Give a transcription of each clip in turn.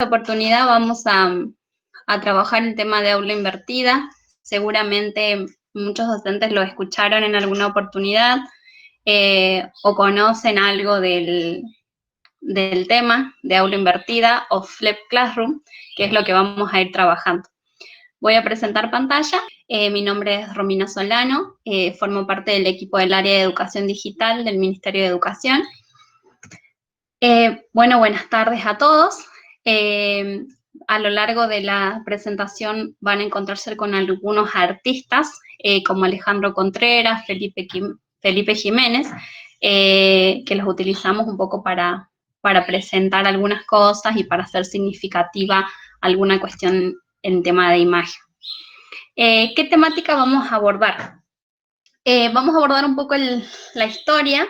oportunidad vamos a trabajar el tema de aula invertida. Seguramente muchos docentes lo escucharon en alguna oportunidad o conocen algo del tema de aula invertida o Flipped Classroom, que es lo que vamos a ir trabajando. Voy a presentar pantalla. Mi nombre es Romina Solano, formo parte del equipo del área de educación digital del Ministerio de Educación. Buenas tardes a todos. A lo largo de la presentación van a encontrarse con algunos artistas, como Alejandro Contreras, Felipe Jiménez, que los utilizamos un poco para presentar algunas cosas y para hacer significativa alguna cuestión en tema de imagen. ¿Qué temática vamos a abordar? Vamos a abordar un poco la historia,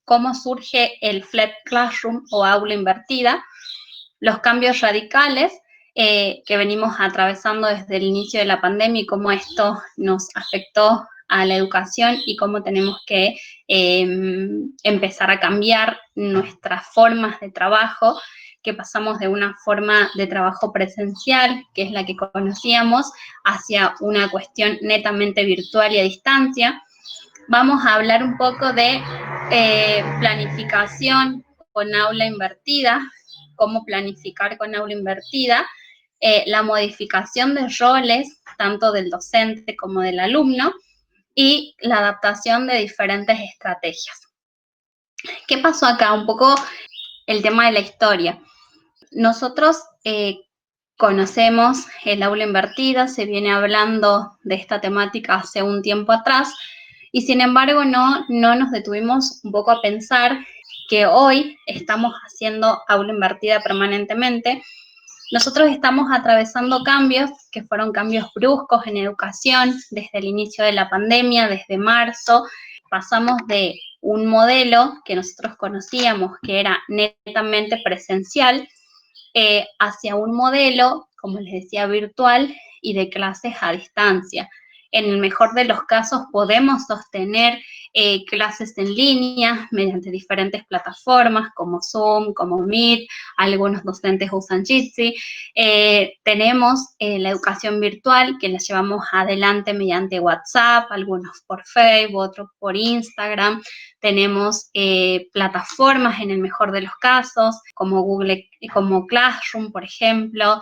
cómo surge el Flipped Classroom o aula invertida, los cambios radicales que venimos atravesando desde el inicio de la pandemia y cómo esto nos afectó a la educación y cómo tenemos que empezar a cambiar nuestras formas de trabajo, que pasamos de una forma de trabajo presencial, que es la que conocíamos, hacia una cuestión netamente virtual y a distancia. Vamos a hablar un poco de planificación con aula invertida, cómo planificar con aula invertida, la modificación de roles, tanto del docente como del alumno, y la adaptación de diferentes estrategias. ¿Qué pasó acá? Un poco el tema de la historia. Nosotros conocemos el aula invertida, se viene hablando de esta temática hace un tiempo atrás, y sin embargo no nos detuvimos un poco a pensar que hoy estamos haciendo aula invertida permanentemente. Nosotros estamos atravesando cambios que fueron cambios bruscos en educación desde el inicio de la pandemia, desde marzo. Pasamos de un modelo que nosotros conocíamos que era netamente presencial hacia un modelo, como les decía, virtual y de clases a distancia. En el mejor de los casos podemos sostener clases en línea mediante diferentes plataformas como Zoom, como Meet, algunos docentes usan Jitsi. Tenemos la educación virtual que la llevamos adelante mediante WhatsApp, algunos por Facebook, otros por Instagram. Tenemos plataformas en el mejor de los casos como Google, como Classroom, por ejemplo.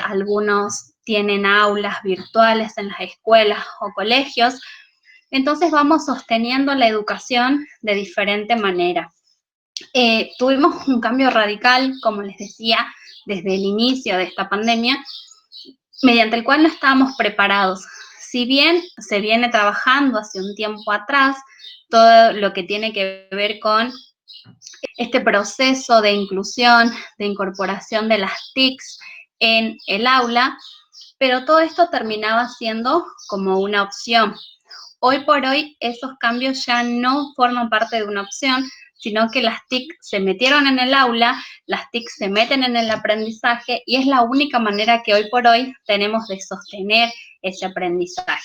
Algunos tienen aulas virtuales en las escuelas o colegios. Entonces vamos sosteniendo la educación de diferente manera. Tuvimos un cambio radical, como les decía, desde el inicio de esta pandemia, mediante el cual no estábamos preparados. Si bien se viene trabajando hace un tiempo atrás todo lo que tiene que ver con este proceso de inclusión, de incorporación de las TICs en el aula, pero todo esto terminaba siendo como una opción. Hoy por hoy esos cambios ya no forman parte de una opción, sino que las TIC se metieron en el aula, las TIC se meten en el aprendizaje y es la única manera que hoy por hoy tenemos de sostener ese aprendizaje.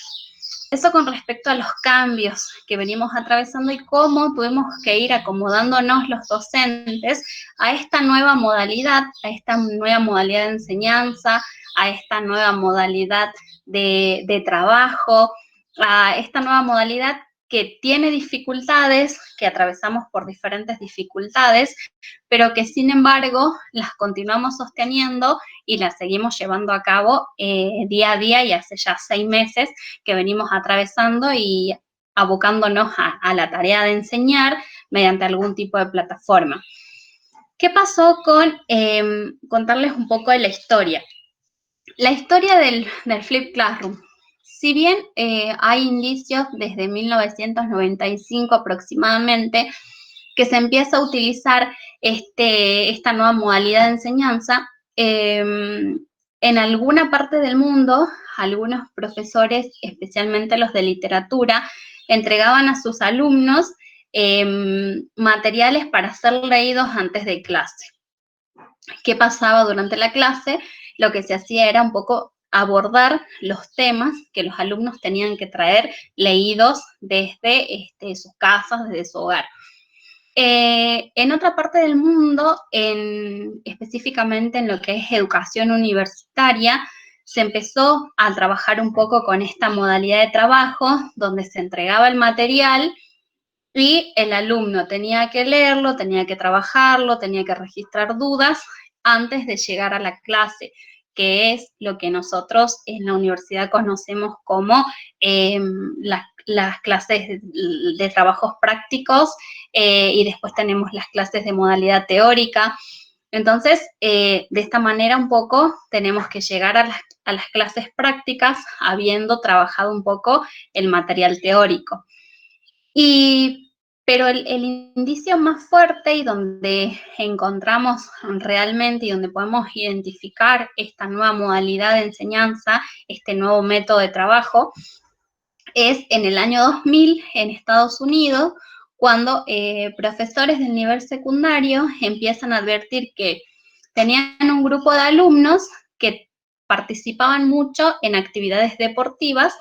Eso con respecto a los cambios que venimos atravesando y cómo tuvimos que ir acomodándonos los docentes a esta nueva modalidad, de enseñanza, a esta nueva modalidad de trabajo, a esta nueva modalidad que tiene dificultades, que atravesamos por diferentes dificultades, pero que sin embargo las continuamos sosteniendo y las seguimos llevando a cabo día a día y hace ya 6 meses que venimos atravesando y abocándonos a la tarea de enseñar mediante algún tipo de plataforma. ¿Qué pasó con contarles un poco de la historia? La historia del Flipped Classroom. Si bien hay indicios desde 1995 aproximadamente que se empieza a utilizar esta nueva modalidad de enseñanza, en alguna parte del mundo, algunos profesores, especialmente los de literatura, entregaban a sus alumnos materiales para ser leídos antes de clase. ¿Qué pasaba durante la clase? Lo que se hacía era un poco abordar los temas que los alumnos tenían que traer leídos desde sus casas, desde su hogar. En otra parte del mundo, específicamente en lo que es educación universitaria, se empezó a trabajar un poco con esta modalidad de trabajo, donde se entregaba el material y el alumno tenía que leerlo, tenía que trabajarlo, tenía que registrar dudas antes de llegar a la clase, que es lo que nosotros en la universidad conocemos como las clases de trabajos prácticos, y después tenemos las clases de modalidad teórica. Entonces, de esta manera un poco tenemos que llegar a las clases prácticas habiendo trabajado un poco el material teórico. Pero el indicio más fuerte y donde encontramos realmente y donde podemos identificar esta nueva modalidad de enseñanza, este nuevo método de trabajo, es en el año 2000 en Estados Unidos, cuando profesores del nivel secundario empiezan a advertir que tenían un grupo de alumnos que participaban mucho en actividades deportivas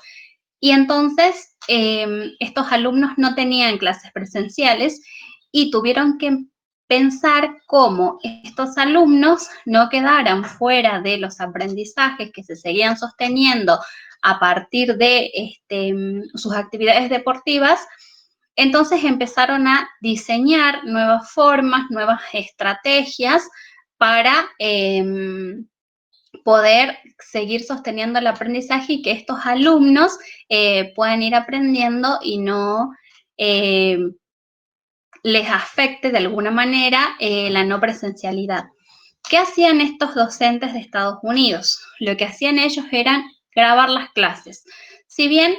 y entonces estos alumnos no tenían clases presenciales y tuvieron que pensar cómo estos alumnos no quedaran fuera de los aprendizajes que se seguían sosteniendo a partir de sus actividades deportivas. Entonces empezaron a diseñar nuevas formas, nuevas estrategias para poder seguir sosteniendo el aprendizaje y que estos alumnos puedan ir aprendiendo y no les afecte de alguna manera la no presencialidad. ¿Qué hacían estos docentes de Estados Unidos? Lo que hacían ellos era grabar las clases. Si bien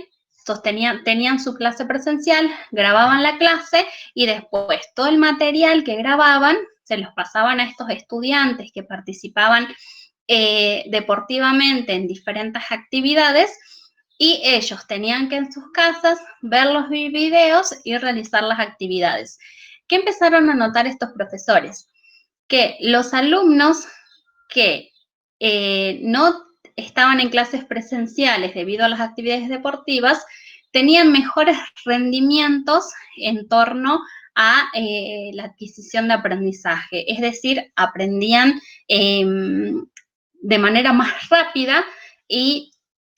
tenían su clase presencial, grababan la clase y después todo el material que grababan se los pasaban a estos estudiantes que participaban deportivamente en diferentes actividades y ellos tenían que en sus casas ver los videos y realizar las actividades. ¿Qué empezaron a notar estos profesores? Que los alumnos que no estaban en clases presenciales debido a las actividades deportivas tenían mejores rendimientos en torno a la adquisición de aprendizaje, es decir, aprendían de manera más rápida y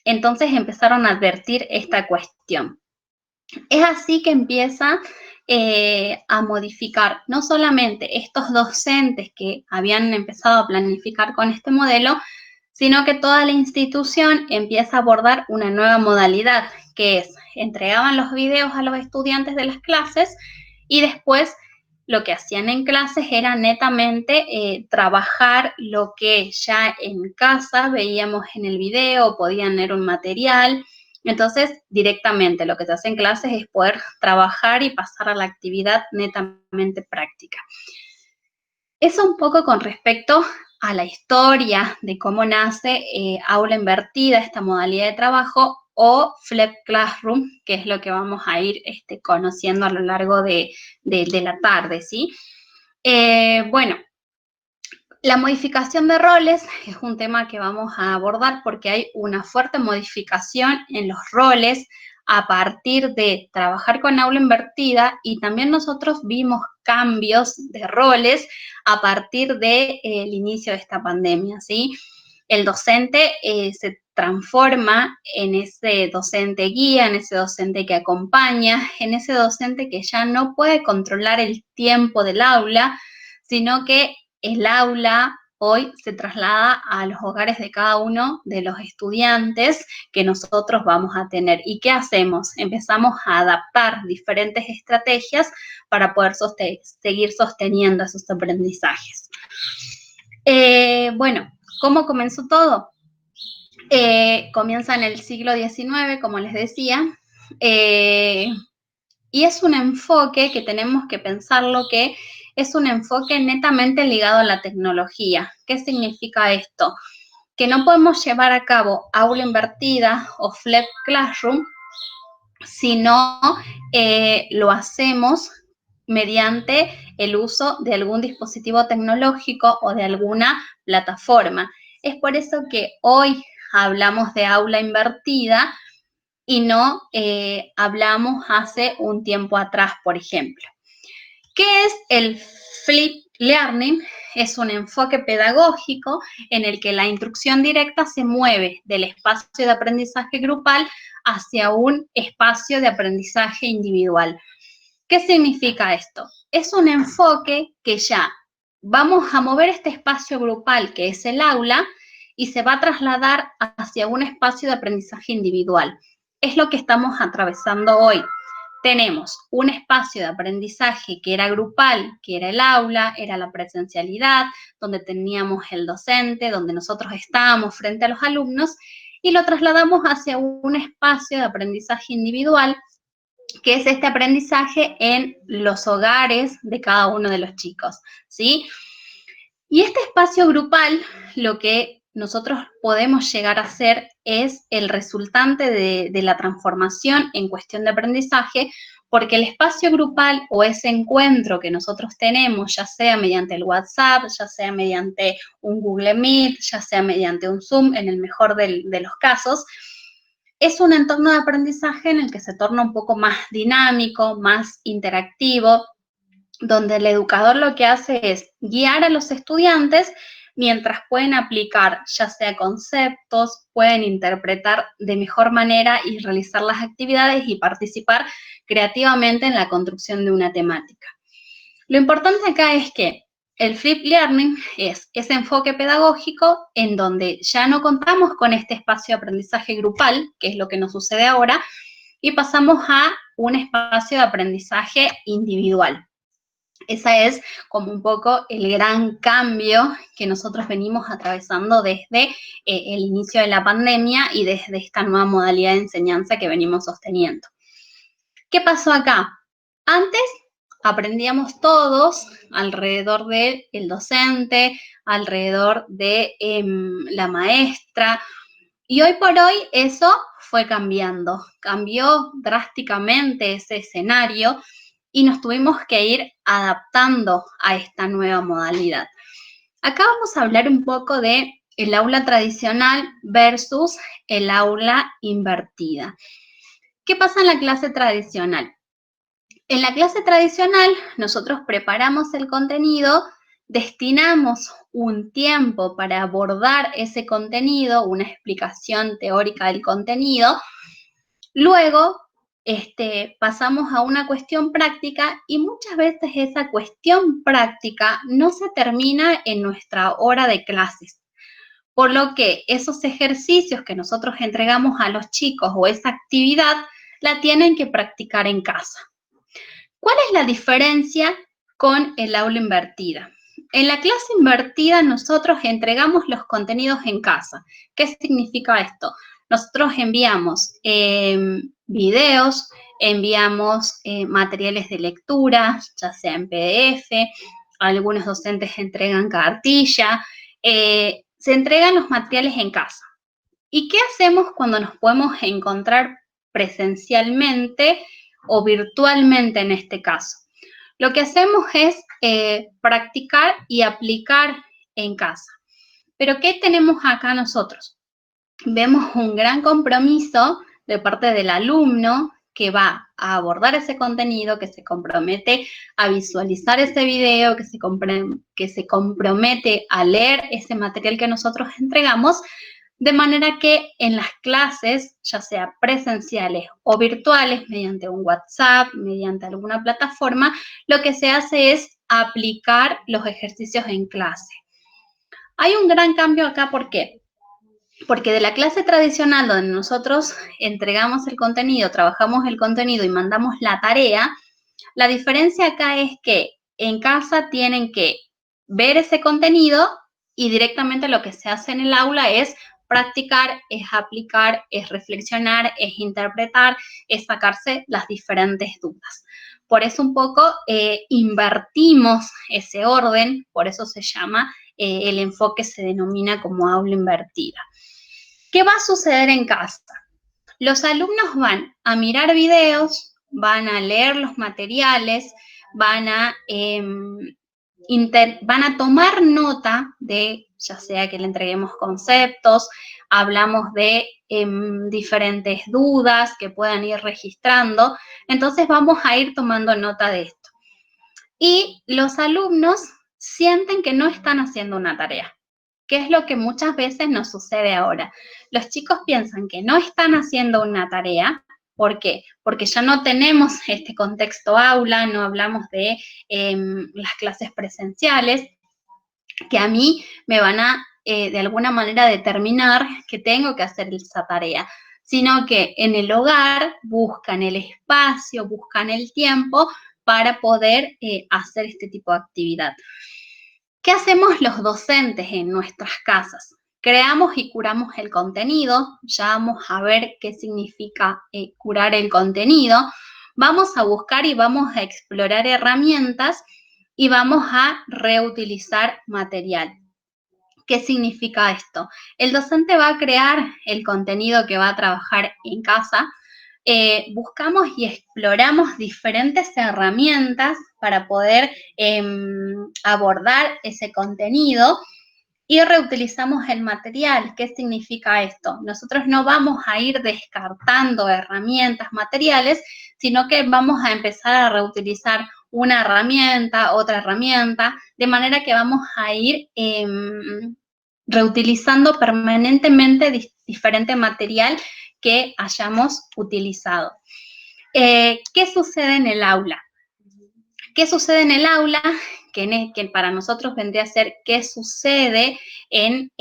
entonces empezaron a advertir esta cuestión. Es así que empieza a modificar no solamente estos docentes que habían empezado a planificar con este modelo, sino que toda la institución empieza a abordar una nueva modalidad, que es, entregaban los videos a los estudiantes de las clases y después lo que hacían en clases era netamente trabajar lo que ya en casa veíamos en el video, podían leer un material. Entonces, directamente lo que se hace en clases es poder trabajar y pasar a la actividad netamente práctica. Eso un poco con respecto a la historia de cómo nace Aula Invertida, esta modalidad de trabajo, o Flipped Classroom, que es lo que vamos a ir conociendo a lo largo de la tarde, ¿sí? Bueno, la modificación de roles es un tema que vamos a abordar porque hay una fuerte modificación en los roles a partir de trabajar con aula invertida y también nosotros vimos cambios de roles a partir del inicio de esta pandemia, ¿sí? El docente se transforma en ese docente guía, en ese docente que acompaña, en ese docente que ya no puede controlar el tiempo del aula, sino que el aula hoy se traslada a los hogares de cada uno de los estudiantes que nosotros vamos a tener. ¿Y qué hacemos? Empezamos a adaptar diferentes estrategias para poder seguir sosteniendo esos aprendizajes. Bueno, ¿cómo comenzó todo? Comienza en el siglo XIX, como les decía, y es un enfoque que tenemos que pensarlo que es un enfoque netamente ligado a la tecnología. ¿Qué significa esto? Que no podemos llevar a cabo aula invertida o Flipped Classroom si no lo hacemos mediante el uso de algún dispositivo tecnológico o de alguna plataforma. Es por eso que hoy hablamos de aula invertida y no hablamos hace un tiempo atrás, por ejemplo. ¿Qué es el Flip Learning? Es un enfoque pedagógico en el que la instrucción directa se mueve del espacio de aprendizaje grupal hacia un espacio de aprendizaje individual. ¿Qué significa esto? Es un enfoque que ya vamos a mover este espacio grupal, que es el aula, y se va a trasladar hacia un espacio de aprendizaje individual. Es lo que estamos atravesando hoy. Tenemos un espacio de aprendizaje que era grupal, que era el aula, era la presencialidad, donde teníamos el docente, donde nosotros estábamos frente a los alumnos, y lo trasladamos hacia un espacio de aprendizaje individual, que es este aprendizaje en los hogares de cada uno de los chicos, ¿sí? Y este espacio grupal, lo que nosotros podemos llegar a hacer es el resultante de la transformación en cuestión de aprendizaje, porque el espacio grupal o ese encuentro que nosotros tenemos, ya sea mediante el WhatsApp, ya sea mediante un Google Meet, ya sea mediante un Zoom, en el mejor de los casos, es un entorno de aprendizaje en el que se torna un poco más dinámico, más interactivo, donde el educador lo que hace es guiar a los estudiantes mientras pueden aplicar ya sea conceptos, pueden interpretar de mejor manera y realizar las actividades y participar creativamente en la construcción de una temática. Lo importante acá es que el Flip Learning es ese enfoque pedagógico en donde ya no contamos con este espacio de aprendizaje grupal, que es lo que nos sucede ahora, y pasamos a un espacio de aprendizaje individual. Ese es como un poco el gran cambio que nosotros venimos atravesando desde el inicio de la pandemia y desde esta nueva modalidad de enseñanza que venimos sosteniendo. ¿Qué pasó acá? Antes aprendíamos todos alrededor del docente, alrededor de la maestra, y hoy por hoy eso fue cambiando. Cambió drásticamente ese escenario y nos tuvimos que ir adaptando a esta nueva modalidad. Acá vamos a hablar un poco de el aula tradicional versus el aula invertida. ¿Qué pasa en la clase tradicional? En la clase tradicional, nosotros preparamos el contenido, destinamos un tiempo para abordar ese contenido, una explicación teórica del contenido, luego pasamos a una cuestión práctica y muchas veces esa cuestión práctica no se termina en nuestra hora de clases, por lo que esos ejercicios que nosotros entregamos a los chicos o esa actividad la tienen que practicar en casa. ¿Cuál es la diferencia con el aula invertida? En la clase invertida nosotros entregamos los contenidos en casa. ¿Qué significa esto? Nosotros enviamos videos, enviamos materiales de lectura, ya sea en PDF, algunos docentes entregan cartilla, se entregan los materiales en casa. ¿Y qué hacemos cuando nos podemos encontrar presencialmente o virtualmente en este caso? Lo que hacemos es practicar y aplicar en casa. Pero ¿qué tenemos acá nosotros? Vemos un gran compromiso de parte del alumno que va a abordar ese contenido, que se compromete a visualizar ese video, que se compromete a leer ese material que nosotros entregamos, de manera que en las clases, ya sea presenciales o virtuales, mediante un WhatsApp, mediante alguna plataforma, lo que se hace es aplicar los ejercicios en clase. Hay un gran cambio acá, ¿por qué? Porque de la clase tradicional, donde nosotros entregamos el contenido, trabajamos el contenido y mandamos la tarea, la diferencia acá es que en casa tienen que ver ese contenido y directamente lo que se hace en el aula es practicar, es aplicar, es reflexionar, es interpretar, es sacarse las diferentes dudas. Por eso un poco invertimos ese orden, por eso se llama, el enfoque se denomina como aula invertida. ¿Qué va a suceder en casa? Los alumnos van a mirar videos, van a leer los materiales, van a tomar nota de, ya sea que le entreguemos conceptos, hablamos de diferentes dudas que puedan ir registrando, entonces vamos a ir tomando nota de esto. y los alumnos sienten que no están haciendo una tarea, que es lo que muchas veces nos sucede ahora. Los chicos piensan que no están haciendo una tarea. ¿Por qué? Porque ya no tenemos este contexto aula, no hablamos de las clases presenciales, que a mí me van a, de alguna manera, determinar que tengo que hacer esa tarea, sino que en el hogar buscan el espacio, buscan el tiempo para poder hacer este tipo de actividad. ¿Qué hacemos los docentes en nuestras casas? Creamos y curamos el contenido, ya vamos a ver qué significa curar el contenido, vamos a buscar y vamos a explorar herramientas y vamos a reutilizar material. ¿Qué significa esto? El docente va a crear el contenido que va a trabajar en casa. Buscamos y exploramos diferentes herramientas para poder abordar ese contenido y reutilizamos el material. ¿Qué significa esto? Nosotros no vamos a ir descartando herramientas, materiales, sino que vamos a empezar a reutilizar una herramienta, otra herramienta, de manera que vamos a ir reutilizando permanentemente diferente material que hayamos utilizado. ¿Qué sucede en el aula? ¿Qué sucede en el aula? Que para nosotros vendría a ser qué sucede en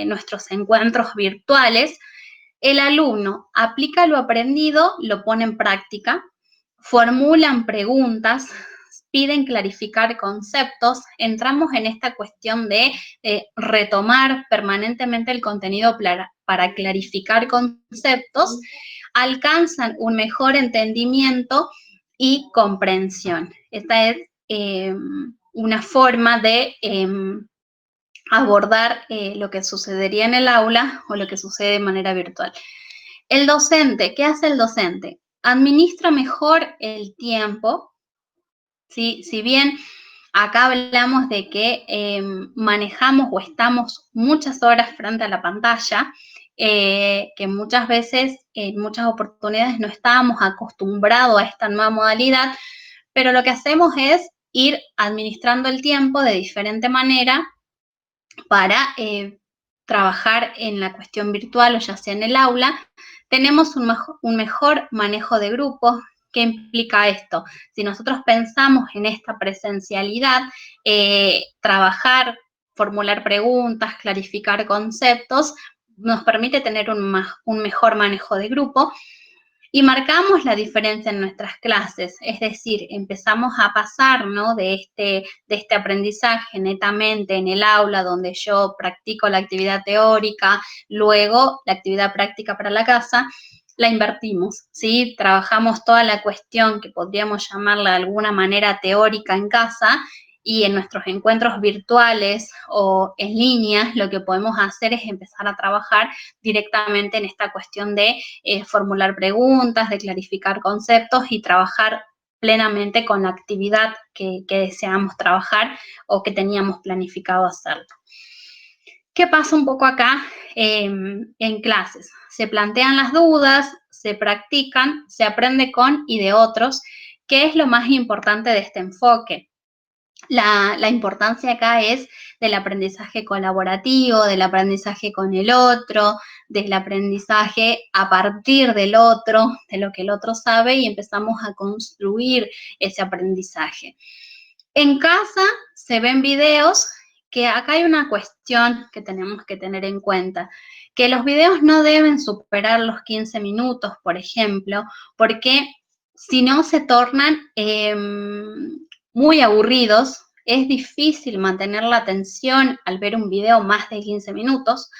nuestros encuentros virtuales. El alumno aplica lo aprendido, lo pone en práctica, formulan preguntas, piden clarificar conceptos, entramos en esta cuestión de retomar permanentemente el contenido para clarificar conceptos, alcanzan un mejor entendimiento y comprensión. Esta es una forma de abordar lo que sucedería en el aula o lo que sucede de manera virtual. El docente, ¿qué hace el docente? Administra mejor el tiempo, ¿sí? Si bien acá hablamos de que manejamos o estamos muchas horas frente a la pantalla, que muchas veces, en muchas oportunidades, no estábamos acostumbrados a esta nueva modalidad, pero lo que hacemos es ir administrando el tiempo de diferente manera para trabajar en la cuestión virtual o ya sea en el aula. Tenemos un mejor manejo de grupos. ¿Qué implica esto? Si nosotros pensamos en esta presencialidad, trabajar, formular preguntas, clarificar conceptos, nos permite tener un mejor manejo de grupo y marcamos la diferencia en nuestras clases, es decir, empezamos a pasar, ¿no?, de este aprendizaje netamente en el aula donde yo practico la actividad teórica, luego la actividad práctica para la casa, la invertimos, ¿sí? Trabajamos toda la cuestión que podríamos llamarla de alguna manera teórica en casa y en nuestros encuentros virtuales o en línea lo que podemos hacer es empezar a trabajar directamente en esta cuestión de formular preguntas, de clarificar conceptos y trabajar plenamente con la actividad que deseamos trabajar o que teníamos planificado hacerlo. ¿Qué pasa un poco acá en clases? Se plantean las dudas, se practican, se aprende con y de otros. ¿Qué es lo más importante de este enfoque? La importancia acá es del aprendizaje colaborativo, del aprendizaje con el otro, del aprendizaje a partir del otro, de lo que el otro sabe y empezamos a construir ese aprendizaje. En casa se ven videos que acá hay una cuestión que tenemos que tener en cuenta, que los videos no deben superar los 15 minutos, por ejemplo, porque si no se tornan muy aburridos, es difícil mantener la atención al ver un video más de 15 minutos,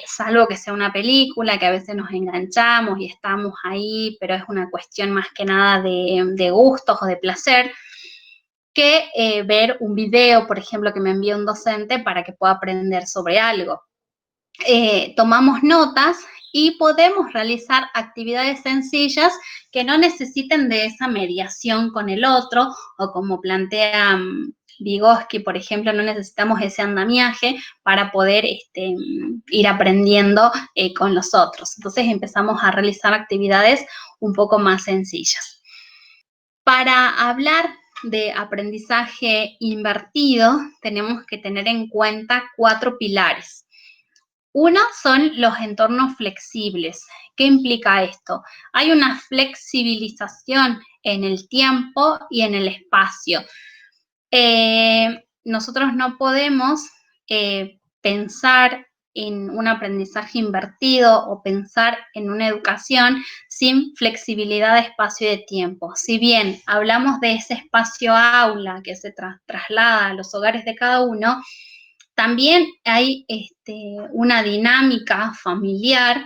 salvo que sea una película, que a veces nos enganchamos y estamos ahí, pero es una cuestión más que nada de gustos o de placer, que ver un video, por ejemplo, que me envía un docente para que pueda aprender sobre algo. Tomamos notas y podemos realizar actividades sencillas que no necesiten de esa mediación con el otro o como plantea Vygotsky, por ejemplo, no necesitamos ese andamiaje para poder ir aprendiendo con los otros. Entonces empezamos a realizar actividades un poco más sencillas. Para hablar de aprendizaje invertido, tenemos que tener en cuenta 4 pilares. Uno son los entornos flexibles. ¿Qué implica esto? Hay una flexibilización en el tiempo y en el espacio. Nosotros no podemos pensar en un aprendizaje invertido o pensar en una educación sin flexibilidad de espacio y de tiempo. Si bien hablamos de ese espacio aula que se traslada a los hogares de cada uno, también hay una dinámica familiar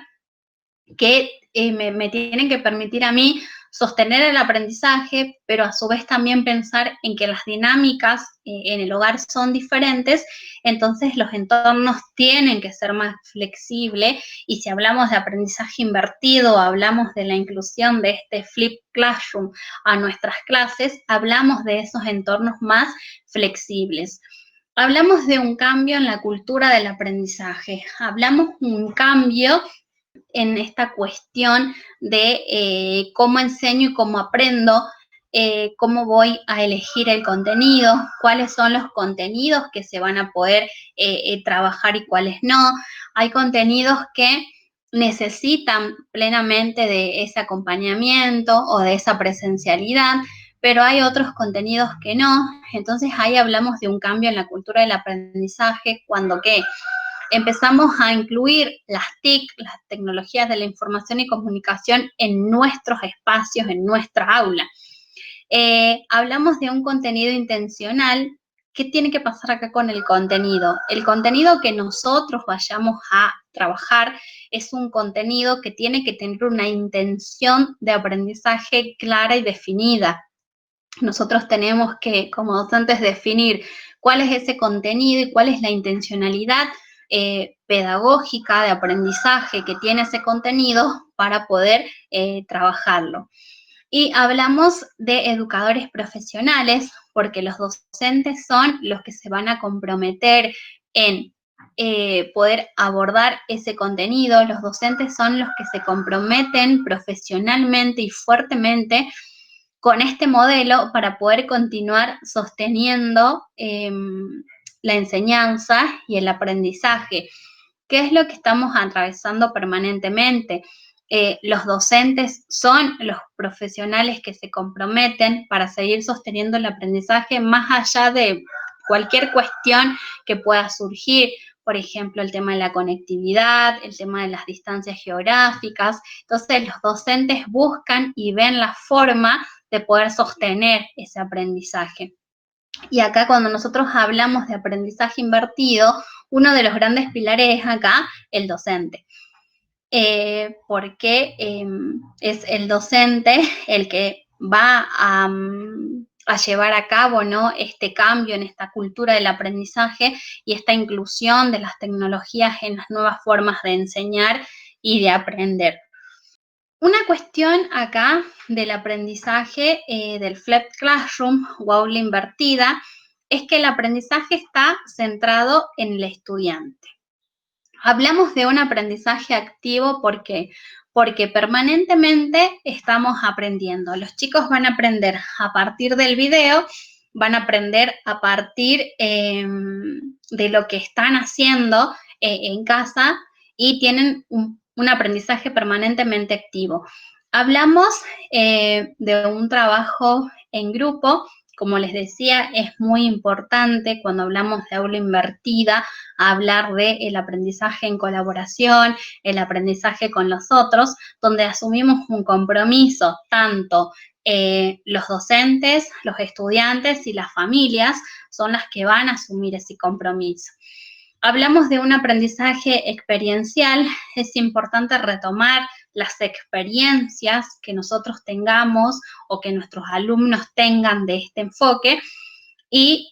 que me tienen que permitir a mí sostener el aprendizaje, pero a su vez también pensar en que las dinámicas en el hogar son diferentes, entonces los entornos tienen que ser más flexibles, y si hablamos de aprendizaje invertido, hablamos de la inclusión de este Flip Classroom a nuestras clases, hablamos de esos entornos más flexibles. Hablamos de un cambio en la cultura del aprendizaje, hablamos de un cambio en esta cuestión de cómo enseño y cómo aprendo, cómo voy a elegir el contenido, cuáles son los contenidos que se van a poder trabajar y cuáles no. Hay contenidos que necesitan plenamente de ese acompañamiento o de esa presencialidad, pero hay otros contenidos que no. Entonces ahí hablamos de un cambio en la cultura del aprendizaje, cuando ¿qué? Empezamos a incluir las TIC, las tecnologías de la información y comunicación, en nuestros espacios, en nuestra aula. Hablamos de un contenido intencional. ¿Qué tiene que pasar acá con el contenido? El contenido que nosotros vayamos a trabajar es un contenido que tiene que tener una intención de aprendizaje clara y definida. Nosotros tenemos que, como docentes, definir cuál es ese contenido y cuál es la intencionalidad pedagógica de aprendizaje que tiene ese contenido para poder trabajarlo. Y hablamos de educadores profesionales, porque los docentes son los que se van a comprometer en poder abordar ese contenido. Los docentes son los que se comprometen profesionalmente y fuertemente con este modelo para poder continuar sosteniendo la enseñanza y el aprendizaje. ¿Qué es lo que estamos atravesando permanentemente? Los docentes son los profesionales que se comprometen para seguir sosteniendo el aprendizaje más allá de cualquier cuestión que pueda surgir. Por ejemplo, el tema de la conectividad, el tema de las distancias geográficas. Entonces, los docentes buscan y ven la forma de poder sostener ese aprendizaje. Y acá, cuando nosotros hablamos de aprendizaje invertido, uno de los grandes pilares es acá el docente. Porque es el docente el que va a llevar a cabo, ¿no?, este cambio en esta cultura del aprendizaje y esta inclusión de las tecnologías en las nuevas formas de enseñar y de aprender. Una cuestión acá del aprendizaje del Flipped Classroom o aula invertida es que el aprendizaje está centrado en el estudiante. Hablamos de un aprendizaje activo porque permanentemente estamos aprendiendo. Los chicos van a aprender a partir del video, van a aprender a partir de lo que están haciendo en casa, y tienen un aprendizaje permanentemente activo. Hablamos de un trabajo en grupo. Como les decía, es muy importante cuando hablamos de aula invertida hablar del aprendizaje en colaboración, el aprendizaje con los otros, donde asumimos un compromiso, tanto los docentes, los estudiantes y las familias son las que van a asumir ese compromiso. Hablamos de un aprendizaje experiencial. Es importante retomar las experiencias que nosotros tengamos o que nuestros alumnos tengan de este enfoque, y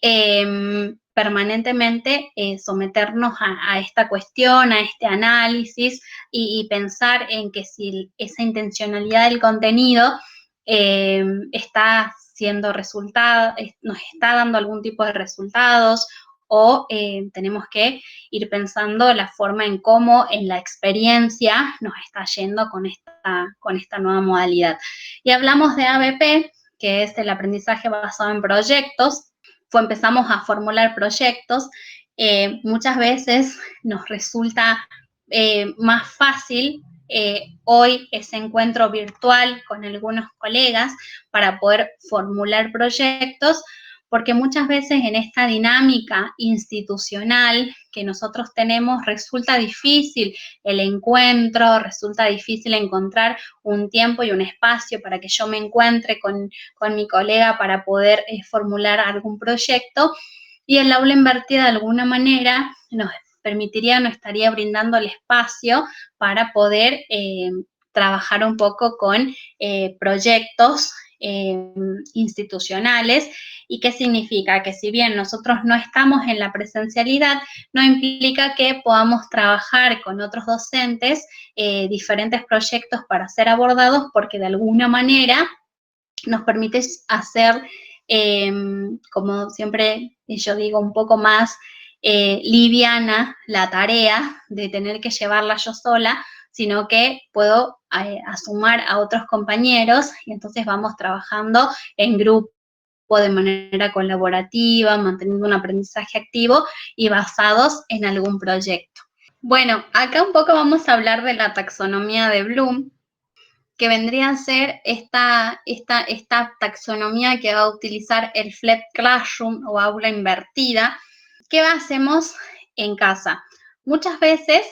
permanentemente someternos a esta cuestión, a este análisis, y pensar en que si esa intencionalidad del contenido está siendo resultado, nos está dando algún tipo de resultados, o tenemos que ir pensando la forma en cómo en la experiencia nos está yendo con esta nueva modalidad. Y hablamos de ABP, que es el aprendizaje basado en proyectos, empezamos a formular proyectos. Muchas veces nos resulta más fácil hoy ese encuentro virtual con algunos colegas para poder formular proyectos, porque muchas veces en esta dinámica institucional que nosotros tenemos resulta difícil el encuentro, resulta difícil encontrar un tiempo y un espacio para que yo me encuentre con mi colega para poder formular algún proyecto, y el aula invertida de alguna manera nos permitiría, nos estaría brindando el espacio para poder trabajar un poco con proyectos institucionales. ¿Y qué significa? Que si bien nosotros no estamos en la presencialidad, no implica que podamos trabajar con otros docentes diferentes proyectos para ser abordados, porque de alguna manera nos permite hacer, como siempre yo digo, un poco más liviana la tarea de tener que llevarla yo sola, sino que puedo sumar a otros compañeros y entonces vamos trabajando en grupo de manera colaborativa, manteniendo un aprendizaje activo y basados en algún proyecto. Bueno, acá un poco vamos a hablar de la taxonomía de Bloom, que vendría a ser esta taxonomía que va a utilizar el Flipped Classroom o aula invertida. ¿Qué hacemos en casa? Muchas veces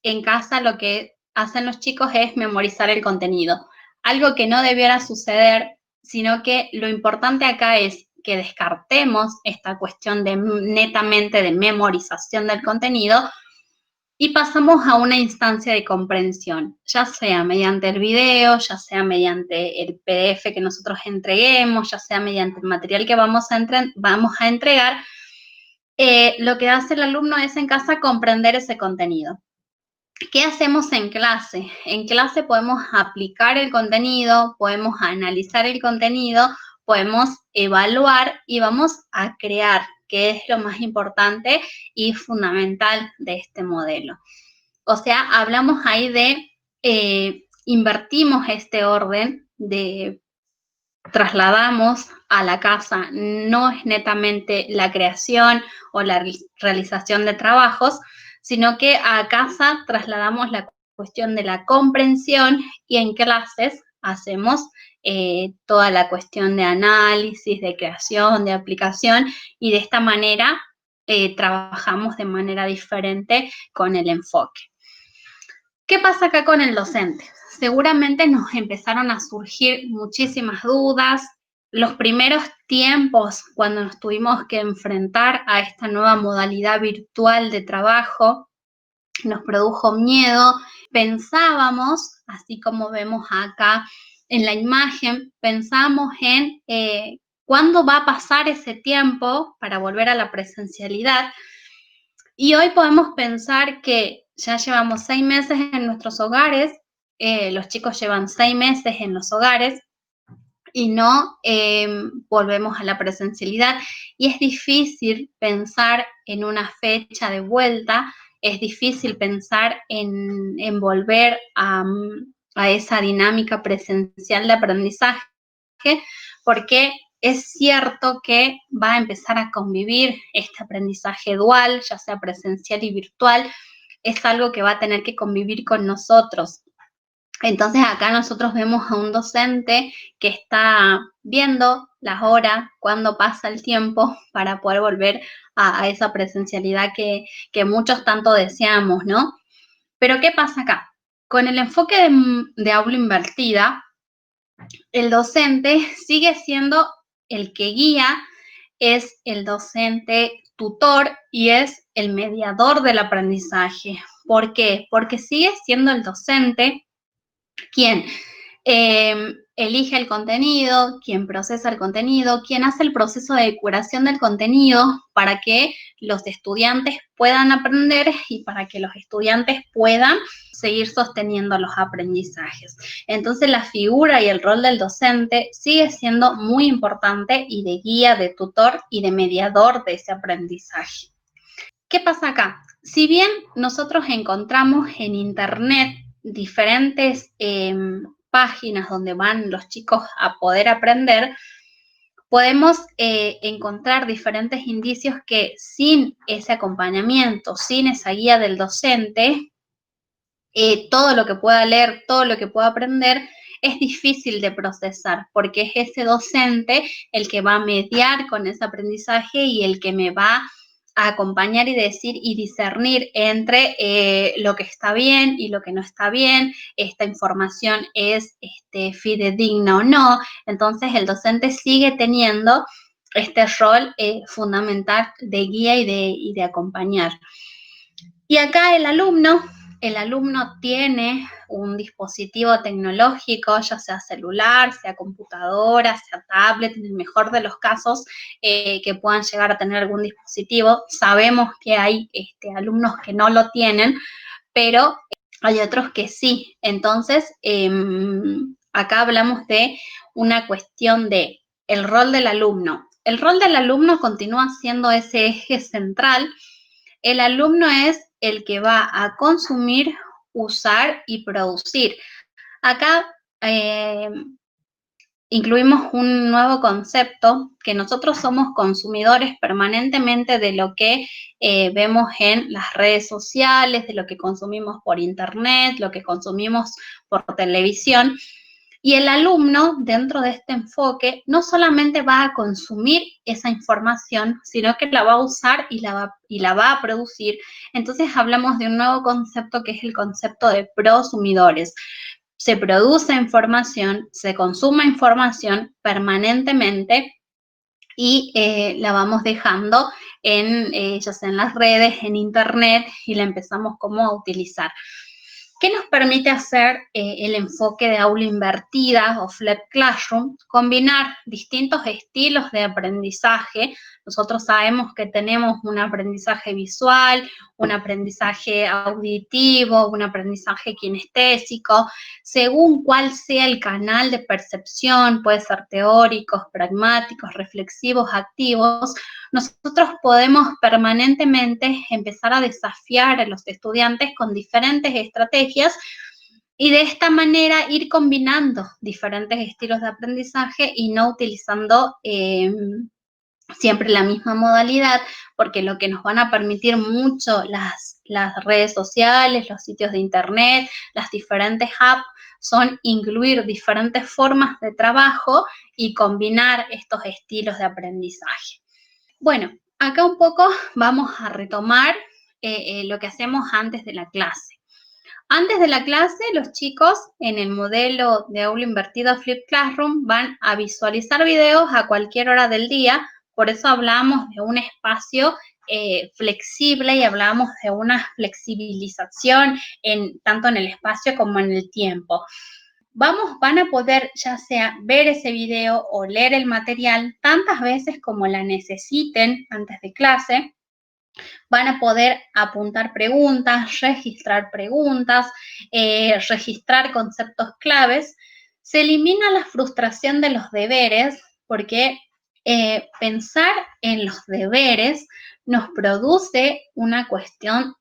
en casa lo que hacen los chicos es memorizar el contenido, algo que no debiera suceder, sino que lo importante acá es que descartemos esta cuestión de netamente de memorización del contenido y pasamos a una instancia de comprensión, ya sea mediante el video, ya sea mediante el PDF que nosotros entreguemos, ya sea mediante el material que vamos a entregar. Lo que hace el alumno es en casa comprender ese contenido. ¿Qué hacemos en clase? En clase podemos aplicar el contenido, podemos analizar el contenido, podemos evaluar y vamos a crear, que es lo más importante y fundamental de este modelo. O sea, hablamos ahí de invertimos este orden, de trasladamos a la casa, no es netamente la creación o la realización de trabajos, sino que a casa trasladamos la cuestión de la comprensión y en clases hacemos toda la cuestión de análisis, de creación, de aplicación, y de esta manera trabajamos de manera diferente con el enfoque. ¿Qué pasa acá con el docente? Seguramente nos empezaron a surgir muchísimas dudas. Los primeros tiempos, cuando nos tuvimos que enfrentar a esta nueva modalidad virtual de trabajo, nos produjo miedo. Pensábamos, así como vemos acá en la imagen, pensábamos en cuándo va a pasar ese tiempo para volver a la presencialidad. Y hoy podemos pensar que ya llevamos 6 meses en nuestros hogares, los chicos llevan 6 meses en los hogares y no volvemos a la presencialidad. Y es difícil pensar en una fecha de vuelta, es difícil pensar en volver a esa dinámica presencial de aprendizaje, porque es cierto que va a empezar a convivir este aprendizaje dual, ya sea presencial y virtual, es algo que va a tener que convivir con nosotros. Entonces acá nosotros vemos a un docente que está viendo las horas, cuándo pasa el tiempo para poder volver a esa presencialidad que muchos tanto deseamos, ¿no? Pero ¿qué pasa acá? Con el enfoque de aula invertida, el docente sigue siendo el que guía, es el docente tutor y es el mediador del aprendizaje. ¿Por qué? Porque sigue siendo el docente quien elige el contenido, quien procesa el contenido, quien hace el proceso de curación del contenido para que los estudiantes puedan aprender y para que los estudiantes puedan seguir sosteniendo los aprendizajes. Entonces la figura y el rol del docente sigue siendo muy importante y de guía, de tutor y de mediador de ese aprendizaje. ¿Qué pasa acá? Si bien nosotros encontramos en internet diferentes páginas donde van los chicos a poder aprender, podemos encontrar diferentes indicios que sin ese acompañamiento, sin esa guía del docente, todo lo que pueda leer, todo lo que pueda aprender, es difícil de procesar, porque es ese docente el que va a mediar con ese aprendizaje y el que me va a acompañar y decir y discernir entre lo que está bien y lo que no está bien, esta información es fidedigna o no. Entonces el docente sigue teniendo este rol fundamental de guía y de acompañar. Y acá el alumno tiene un dispositivo tecnológico, ya sea celular, sea computadora, sea tablet, en el mejor de los casos, que puedan llegar a tener algún dispositivo. Sabemos que hay alumnos que no lo tienen, pero hay otros que sí. Entonces, acá hablamos de una cuestión de el rol del alumno. El rol del alumno continúa siendo ese eje central. El alumno es el que va a consumir, usar y producir. Acá incluimos un nuevo concepto, que nosotros somos consumidores permanentemente de lo que vemos en las redes sociales, de lo que consumimos por internet, lo que consumimos por televisión. Y el alumno, dentro de este enfoque, no solamente va a consumir esa información, sino que la va a usar y la va a producir. Entonces hablamos de un nuevo concepto que es el concepto de prosumidores. Se produce información, se consume información permanentemente y la vamos dejando ya sea en las redes, en internet, y la empezamos como a utilizar. ¿Qué nos permite hacer el enfoque de aula invertida o flipped classroom? Combinar distintos estilos de aprendizaje. Nosotros sabemos que tenemos un aprendizaje visual, un aprendizaje auditivo, un aprendizaje kinestésico. Según cuál sea el canal de percepción, puede ser teóricos, pragmáticos, reflexivos, activos, nosotros podemos permanentemente empezar a desafiar a los estudiantes con diferentes estrategias y de esta manera ir combinando diferentes estilos de aprendizaje y no utilizando siempre la misma modalidad, porque lo que nos van a permitir mucho las redes sociales, los sitios de internet, las diferentes apps, son incluir diferentes formas de trabajo y combinar estos estilos de aprendizaje. Bueno, acá un poco vamos a retomar lo que hacemos antes de la clase. Antes de la clase, los chicos en el modelo de aula invertida Flip Classroom van a visualizar videos a cualquier hora del día. Por eso hablamos de un espacio flexible y hablamos de una flexibilización tanto en el espacio como en el tiempo. Van a poder ya sea ver ese video o leer el material tantas veces como la necesiten antes de clase. Van a poder apuntar preguntas, registrar conceptos claves. Se elimina la frustración de los deberes, porque pensar en los deberes nos produce una cuestión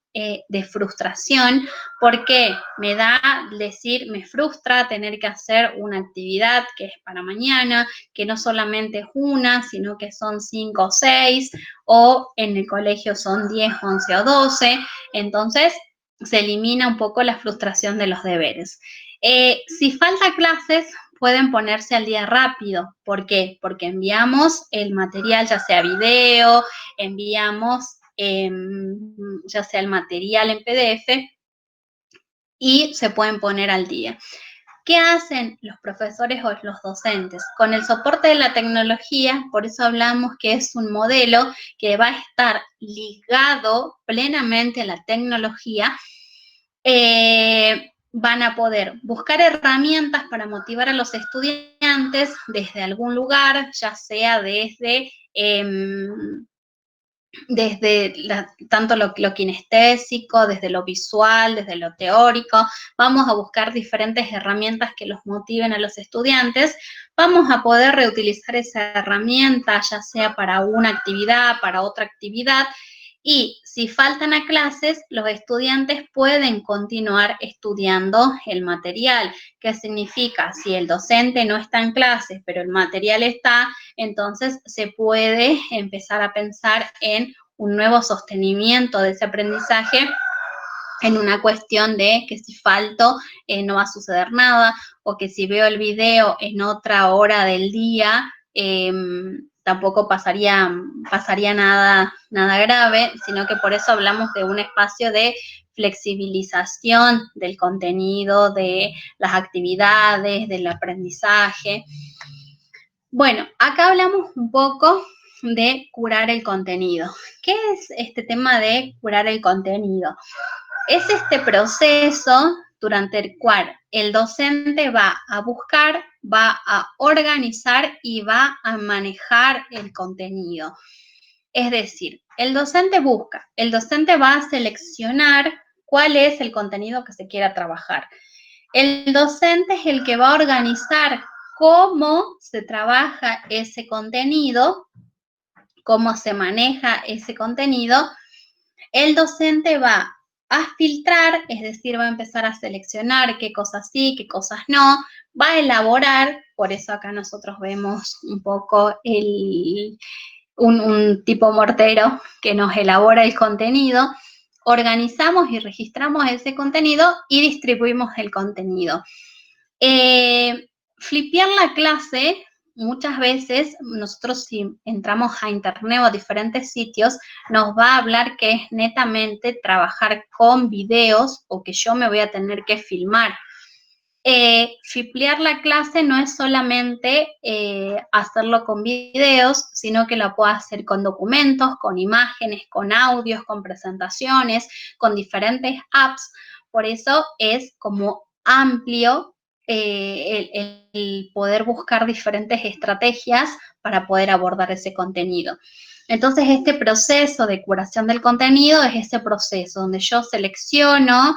de frustración, porque me frustra tener que hacer una actividad que es para mañana, que no solamente es una, sino que son 5 o 6, o en el colegio son 10, 11 o 12, entonces se elimina un poco la frustración de los deberes. Si falta clases, pueden ponerse al día rápido. ¿Por qué? Porque enviamos el material, ya sea video, enviamos ya sea el material en PDF, y se pueden poner al día. ¿Qué hacen los profesores o los docentes? Con el soporte de la tecnología, por eso hablamos que es un modelo que va a estar ligado plenamente a la tecnología, van a poder buscar herramientas para motivar a los estudiantes desde algún lugar, ya sea desde tanto lo kinestésico, desde lo visual, desde lo teórico. Vamos a buscar diferentes herramientas que los motiven a los estudiantes. Vamos a poder reutilizar esa herramienta, ya sea para una actividad, para otra actividad, Y si faltan a clases, los estudiantes pueden continuar estudiando el material. ¿Qué significa? Si el docente no está en clases, pero el material está, entonces se puede empezar a pensar en un nuevo sostenimiento de ese aprendizaje, en una cuestión de que si falto no va a suceder nada, o que si veo el video en otra hora del día, tampoco pasaría nada grave, sino que por eso hablamos de un espacio de flexibilización del contenido, de las actividades, del aprendizaje. Bueno, acá hablamos un poco de curar el contenido. ¿Qué es este tema de curar el contenido? Es este proceso durante el cual el docente va a buscar, va a organizar y va a manejar el contenido. Es decir, el docente busca, el docente va a seleccionar cuál es el contenido que se quiera trabajar. El docente es el que va a organizar cómo se trabaja ese contenido, cómo se maneja ese contenido. El docente va a filtrar, es decir, va a empezar a seleccionar qué cosas sí, qué cosas no, va a elaborar, por eso acá nosotros vemos un poco un tipo mortero que nos elabora el contenido, organizamos y registramos ese contenido y distribuimos el contenido. Flipear la clase, muchas veces nosotros si entramos a internet o a diferentes sitios, nos va a hablar que es netamente trabajar con videos o que yo me voy a tener que filmar. Flipear la clase no es solamente hacerlo con videos, sino que lo puedo hacer con documentos, con imágenes, con audios, con presentaciones, con diferentes apps. Por eso es como amplio el poder buscar diferentes estrategias para poder abordar ese contenido. Entonces, este proceso de curación del contenido es ese proceso donde yo selecciono,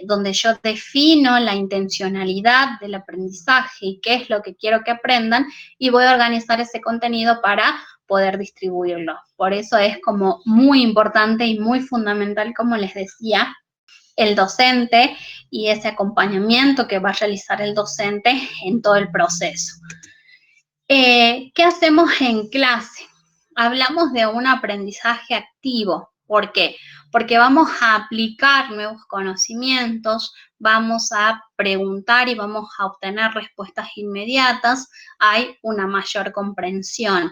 donde yo defino la intencionalidad del aprendizaje y qué es lo que quiero que aprendan, y voy a organizar ese contenido para poder distribuirlo. Por eso es como muy importante y muy fundamental, como les decía, el docente y ese acompañamiento que va a realizar el docente en todo el proceso. ¿Qué hacemos en clase? Hablamos de un aprendizaje activo. ¿Por qué? Porque vamos a aplicar nuevos conocimientos, vamos a preguntar y vamos a obtener respuestas inmediatas, hay una mayor comprensión.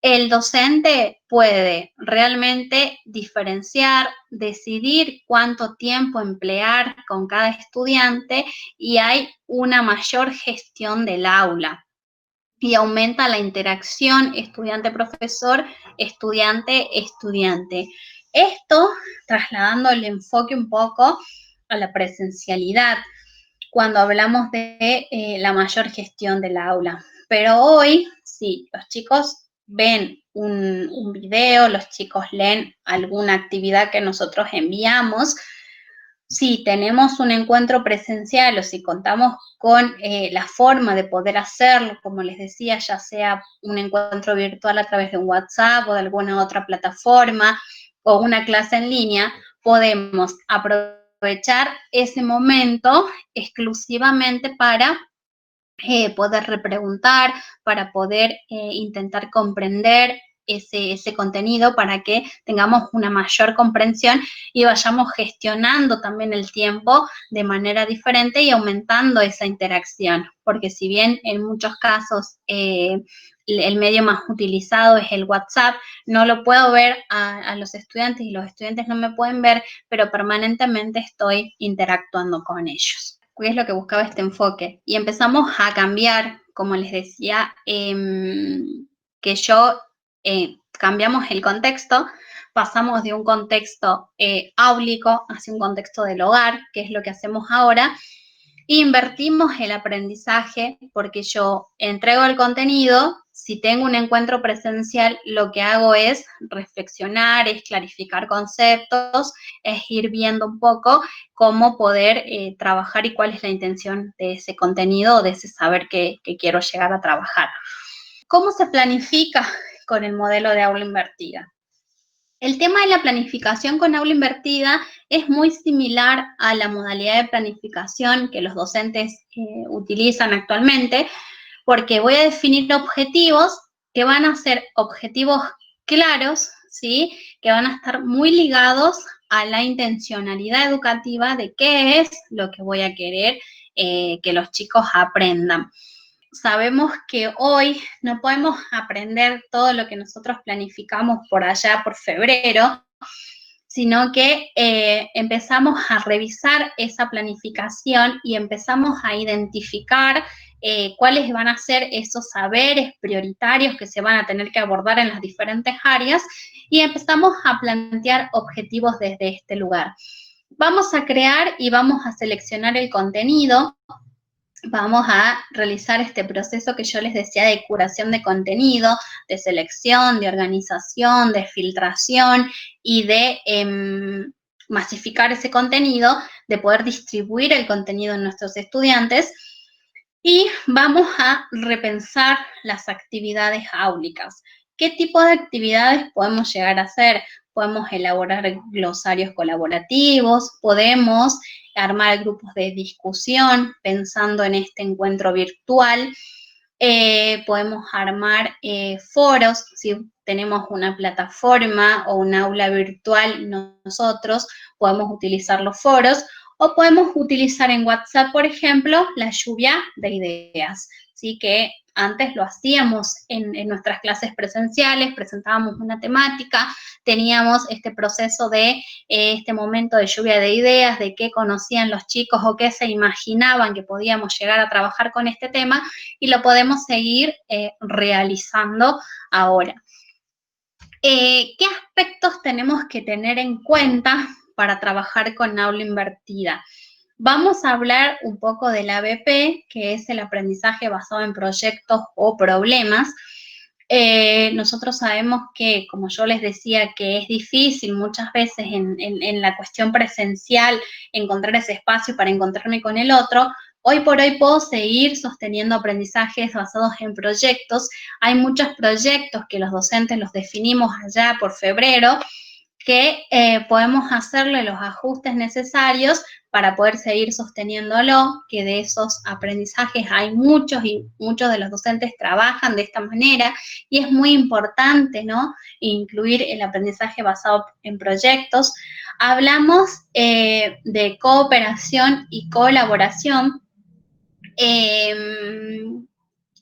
El docente puede realmente diferenciar, decidir cuánto tiempo emplear con cada estudiante y hay una mayor gestión del aula y aumenta la interacción estudiante-profesor, estudiante-estudiante. Esto trasladando el enfoque un poco a la presencialidad, cuando hablamos de la mayor gestión del aula. Pero hoy, sí, los chicos ven un video, los chicos leen alguna actividad que nosotros enviamos. Si tenemos un encuentro presencial o si contamos con la forma de poder hacerlo, como les decía, ya sea un encuentro virtual a través de un WhatsApp o de alguna otra plataforma o una clase en línea, podemos aprovechar ese momento exclusivamente para poder repreguntar, para poder intentar comprender ese contenido, para que tengamos una mayor comprensión y vayamos gestionando también el tiempo de manera diferente y aumentando esa interacción, porque si bien en muchos casos el medio más utilizado es el WhatsApp, no lo puedo ver a los estudiantes y los estudiantes no me pueden ver, pero permanentemente estoy interactuando con ellos. ¿Qué es lo que buscaba este enfoque? Y empezamos a cambiar, como les decía, que cambiamos el contexto, pasamos de un contexto áulico hacia un contexto del hogar, que es lo que hacemos ahora, e invertimos el aprendizaje porque yo entrego el contenido. Si tengo un encuentro presencial, lo que hago es reflexionar, es clarificar conceptos, es ir viendo un poco cómo poder trabajar y cuál es la intención de ese contenido o de ese saber que quiero llegar a trabajar. ¿Cómo se planifica con el modelo de aula invertida? El tema de la planificación con aula invertida es muy similar a la modalidad de planificación que los docentes utilizan actualmente, porque voy a definir objetivos que van a ser objetivos claros, ¿sí? Que van a estar muy ligados a la intencionalidad educativa de qué es lo que voy a querer que los chicos aprendan. Sabemos que hoy no podemos aprender todo lo que nosotros planificamos por allá por febrero, sino que empezamos a revisar esa planificación y empezamos a identificar cuáles van a ser esos saberes prioritarios que se van a tener que abordar en las diferentes áreas y empezamos a plantear objetivos desde este lugar. Vamos a crear y vamos a seleccionar el contenido. Vamos a realizar este proceso que yo les decía de curación de contenido, de selección, de organización, de filtración y de masificar ese contenido, de poder distribuir el contenido en nuestros estudiantes. Y vamos a repensar las actividades áulicas. ¿Qué tipo de actividades podemos llegar a hacer? Podemos elaborar glosarios colaborativos, podemos armar grupos de discusión pensando en este encuentro virtual, podemos armar foros, si tenemos una plataforma o un aula virtual nosotros, podemos utilizar los foros, o podemos utilizar en WhatsApp, por ejemplo, la lluvia de ideas, ¿sí? Que antes lo hacíamos en nuestras clases presenciales, presentábamos una temática, teníamos este proceso de este momento de lluvia de ideas, de qué conocían los chicos o qué se imaginaban que podíamos llegar a trabajar con este tema, y lo podemos seguir realizando ahora. ¿Qué aspectos tenemos que tener en cuenta para trabajar con aula invertida? Vamos a hablar un poco del ABP, que es el aprendizaje basado en proyectos o problemas. Nosotros sabemos que, como yo les decía, que es difícil muchas veces en la cuestión presencial encontrar ese espacio para encontrarme con el otro. Hoy por hoy puedo seguir sosteniendo aprendizajes basados en proyectos. Hay muchos proyectos que los docentes los definimos allá por febrero, que podemos hacerle los ajustes necesarios para poder seguir sosteniéndolo, que de esos aprendizajes hay muchos y muchos de los docentes trabajan de esta manera, y es muy importante, ¿no?, incluir el aprendizaje basado en proyectos. Hablamos de cooperación y colaboración.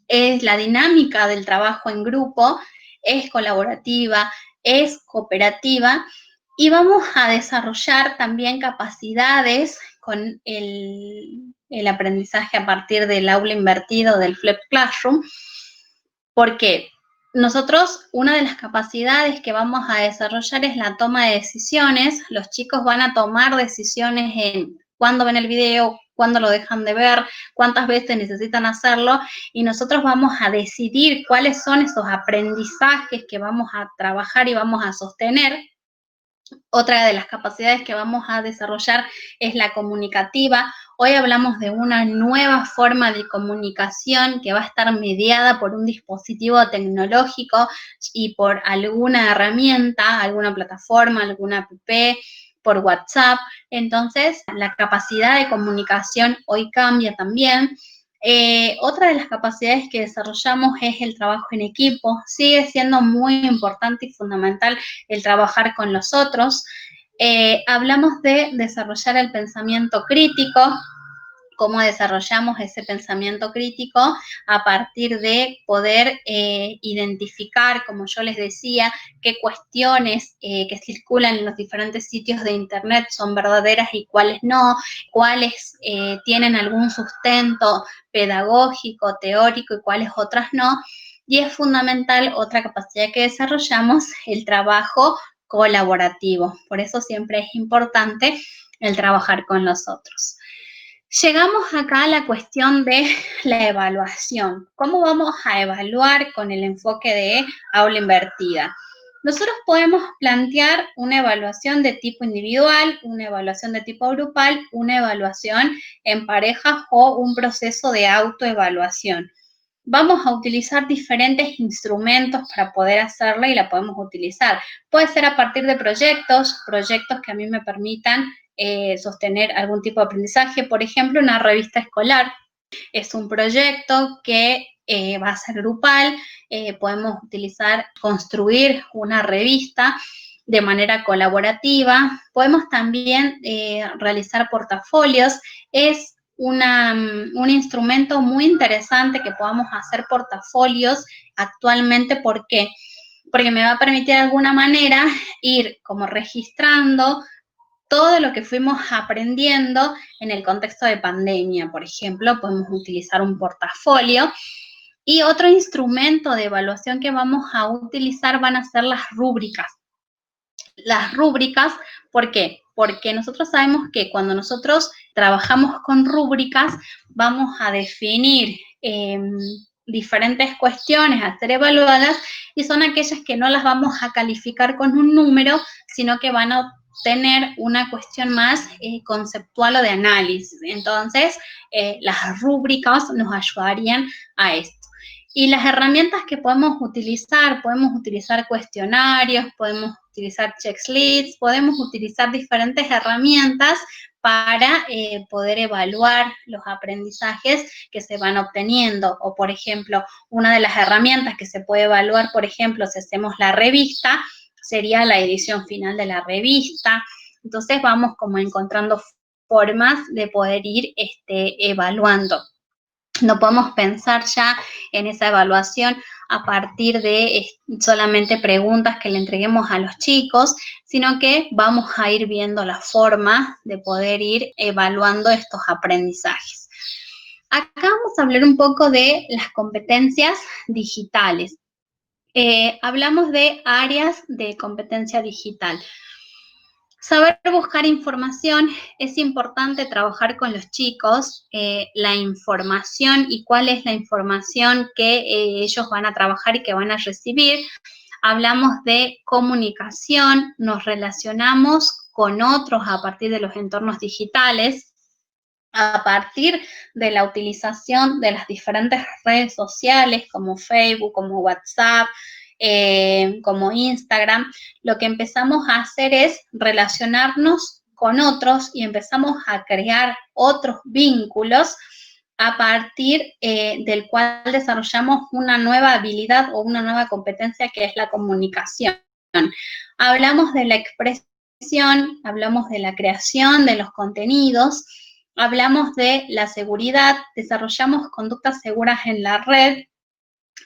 Es la dinámica del trabajo en grupo, es colaborativa, es cooperativa, y vamos a desarrollar también capacidades con el aprendizaje a partir del aula invertido, del Flipped Classroom, porque nosotros, una de las capacidades que vamos a desarrollar es la toma de decisiones. Los chicos van a tomar decisiones en cuándo ven el video, cuándo lo dejan de ver, cuántas veces necesitan hacerlo, y nosotros vamos a decidir cuáles son esos aprendizajes que vamos a trabajar y vamos a sostener. Otra de las capacidades que vamos a desarrollar es la comunicativa. Hoy hablamos de una nueva forma de comunicación que va a estar mediada por un dispositivo tecnológico y por alguna herramienta, alguna plataforma, alguna app, por WhatsApp. Entonces, la capacidad de comunicación hoy cambia también. Otra de las capacidades que desarrollamos es el trabajo en equipo. Sigue siendo muy importante y fundamental el trabajar con los otros. Hablamos de desarrollar el pensamiento crítico. Cómo desarrollamos ese pensamiento crítico a partir de poder identificar, como yo les decía, qué cuestiones que circulan en los diferentes sitios de internet son verdaderas y cuáles no, cuáles tienen algún sustento pedagógico, teórico y cuáles otras no. Y es fundamental, otra capacidad que desarrollamos, el trabajo colaborativo. Por eso siempre es importante el trabajar con los otros. Llegamos acá a la cuestión de la evaluación. ¿Cómo vamos a evaluar con el enfoque de aula invertida? Nosotros podemos plantear una evaluación de tipo individual, una evaluación de tipo grupal, una evaluación en parejas o un proceso de autoevaluación. vamos a utilizar diferentes instrumentos para poder hacerla y la podemos utilizar. Puede ser a partir de proyectos que a mí me permitan sostener algún tipo de aprendizaje. Por ejemplo, una revista escolar es un proyecto que va a ser grupal. Podemos utilizar, construir una revista de manera colaborativa. Podemos también realizar portafolios. Es un instrumento muy interesante que podamos hacer portafolios actualmente. ¿Por qué? Porque me va a permitir de alguna manera ir como registrando todo lo que fuimos aprendiendo en el contexto de pandemia. Por ejemplo, podemos utilizar un portafolio. Y otro instrumento de evaluación que vamos a utilizar van a ser las rúbricas. Las rúbricas, ¿por qué? Porque nosotros sabemos que cuando nosotros trabajamos con rúbricas, vamos a definir diferentes cuestiones a ser evaluadas, y son aquellas que no las vamos a calificar con un número, sino que van a tener una cuestión más conceptual o de análisis. Entonces, las rúbricas nos ayudarían a esto. Y las herramientas que podemos utilizar cuestionarios, podemos utilizar checklists, podemos utilizar diferentes herramientas para poder evaluar los aprendizajes que se van obteniendo. O, por ejemplo, una de las herramientas que se puede evaluar, por ejemplo, si hacemos la revista, sería la edición final de la revista. Entonces, vamos como encontrando formas de poder ir evaluando. No podemos pensar ya en esa evaluación a partir de solamente preguntas que le entreguemos a los chicos, sino que vamos a ir viendo la forma de poder ir evaluando estos aprendizajes. Acá vamos a hablar un poco de las competencias digitales. Hablamos de áreas de competencia digital. Saber buscar información, es importante trabajar con los chicos, la información y cuál es la información que ellos van a trabajar y que van a recibir. Hablamos de comunicación, nos relacionamos con otros a partir de los entornos digitales, a partir de la utilización de las diferentes redes sociales como Facebook, como WhatsApp, como Instagram. Lo que empezamos a hacer es relacionarnos con otros y empezamos a crear otros vínculos a partir del cual desarrollamos una nueva habilidad o una nueva competencia, que es la comunicación. Hablamos de la expresión, hablamos de la creación de los contenidos, hablamos de la seguridad, desarrollamos conductas seguras en la red.